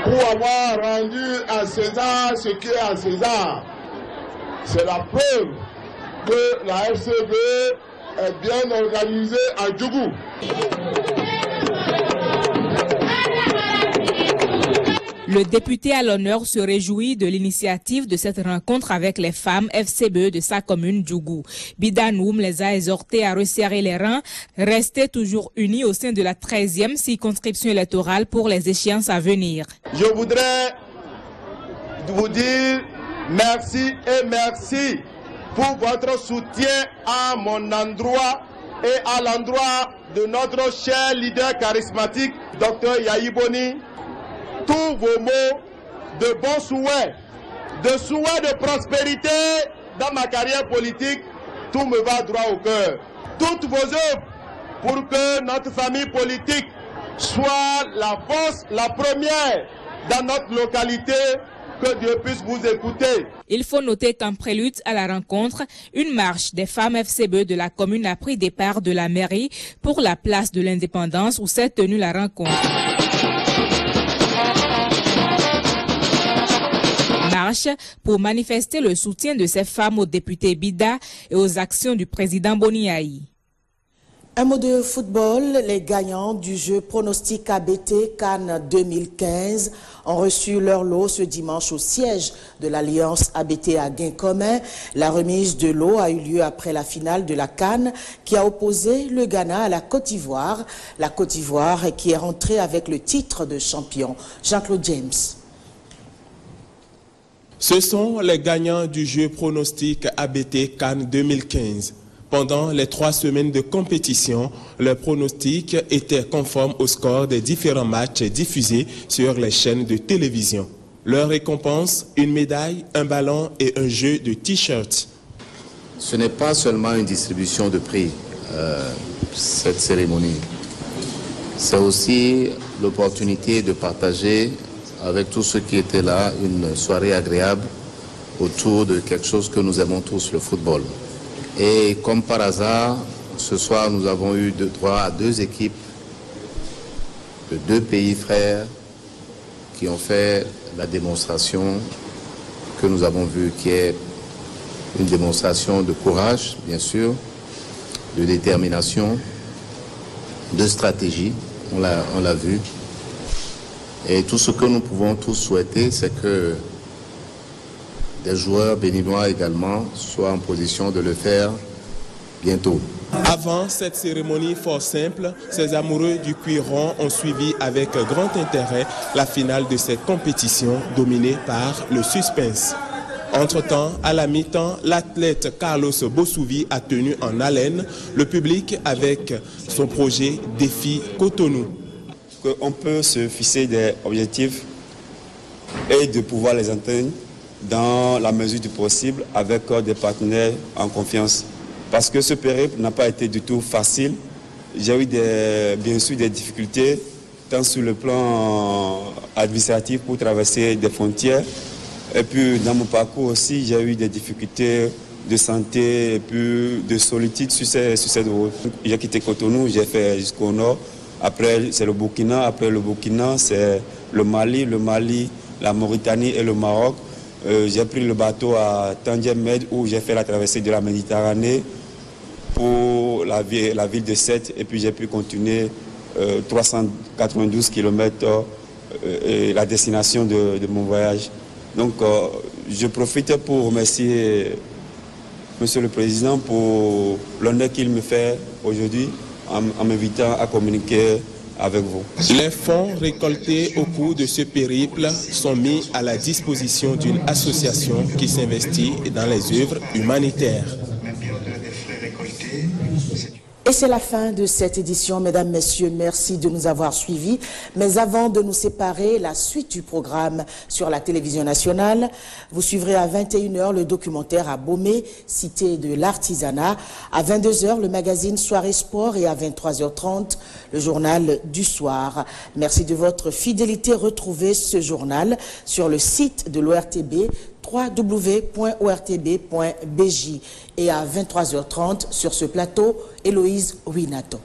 pour avoir rendu à César ce qui est à César. C'est la preuve que la FCBE est bien organisée à Djougou. Le député à l'honneur se réjouit de l'initiative de cette rencontre avec les femmes FCBE de sa commune Djougou. Bidanoum les a exhortés à resserrer les rangs, rester toujours unis au sein de la 13e circonscription électorale pour les échéances à venir. Je voudrais vous dire merci et merci pour votre soutien à mon endroit et à l'endroit de notre cher leader charismatique, Dr Yahi Boni. Tous vos mots de bons souhaits, de souhaits de prospérité dans ma carrière politique, tout me va droit au cœur. Toutes vos œuvres pour que notre famille politique soit la force, la première dans notre localité, que Dieu puisse vous écouter. Il faut noter qu'en prélude à la rencontre, une marche des femmes FCBE de la commune a pris départ de la mairie pour la place de l'Indépendance où s'est tenue la rencontre. marche pour manifester le soutien de ces femmes au député Bida et aux actions du président Boni-Yayi. Un mot de football, les gagnants du jeu pronostic ABT Cannes 2015 ont reçu leur lot ce dimanche au siège de l'Alliance ABT à Guincomin. La remise de lot a eu lieu après la finale de la Cannes qui a opposé le Ghana à la Côte d'Ivoire. La Côte d'Ivoire qui est rentrée avec le titre de champion. Jean-Claude James. Ce sont les gagnants du jeu pronostic ABT Cannes 2015. Pendant les 3 semaines de compétition, leurs pronostics étaient conformes au score des différents matchs diffusés sur les chaînes de télévision. Leur récompense, une médaille, un ballon et un jeu de t-shirts. Ce n'est pas seulement une distribution de prix, cette cérémonie. C'est aussi l'opportunité de partager avec tous ceux qui étaient là une soirée agréable autour de quelque chose que nous aimons tous, le football. Et comme par hasard, ce soir, nous avons eu droit à 2 équipes de 2 pays frères qui ont fait la démonstration que nous avons vue, qui est une démonstration de courage, bien sûr, de détermination, de stratégie, on l'a vu. Et tout ce que nous pouvons tous souhaiter, c'est que des joueurs béninois également soient en position de le faire bientôt. Avant cette cérémonie fort simple, ces amoureux du cuir rond ont suivi avec grand intérêt la finale de cette compétition dominée par le suspense. Entre-temps, à la mi-temps, l'athlète Carlos Bossouvi a tenu en haleine le public avec son projet Défi Cotonou. On peut se fixer des objectifs et de pouvoir les atteindre dans la mesure du possible avec des partenaires en confiance. Parce que ce périple n'a pas été du tout facile. J'ai eu bien sûr des difficultés, tant sur le plan administratif pour traverser des frontières. Et puis dans mon parcours aussi, j'ai eu des difficultés de santé et puis de solitude sur cette route. J'ai quitté Cotonou, j'ai fait jusqu'au nord. Après, c'est le Burkina. Après le Burkina, c'est le Mali, la Mauritanie et le Maroc. J'ai pris le bateau à Tangier Med où j'ai fait la traversée de la Méditerranée pour la ville de Sète et puis j'ai pu continuer 392 km la destination de mon voyage. Donc je profite pour remercier Monsieur le Président pour l'honneur qu'il me fait aujourd'hui en m'invitant à communiquer avec vous. Les fonds récoltés au cours de ce périple sont mis à la disposition d'une association qui s'investit dans les œuvres humanitaires. Et c'est la fin de cette édition, mesdames, messieurs, merci de nous avoir suivis. Mais avant de nous séparer, la suite du programme sur la télévision nationale, vous suivrez à 21h le documentaire à Bomé, cité de l'artisanat, à 22h le magazine Soirée Sport et à 23h30 le journal du soir. Merci de votre fidélité. Retrouvez ce journal sur le site de l'ORTB, www.ortb.bj, et à 23h30 sur ce plateau, Héloïse Ouinato.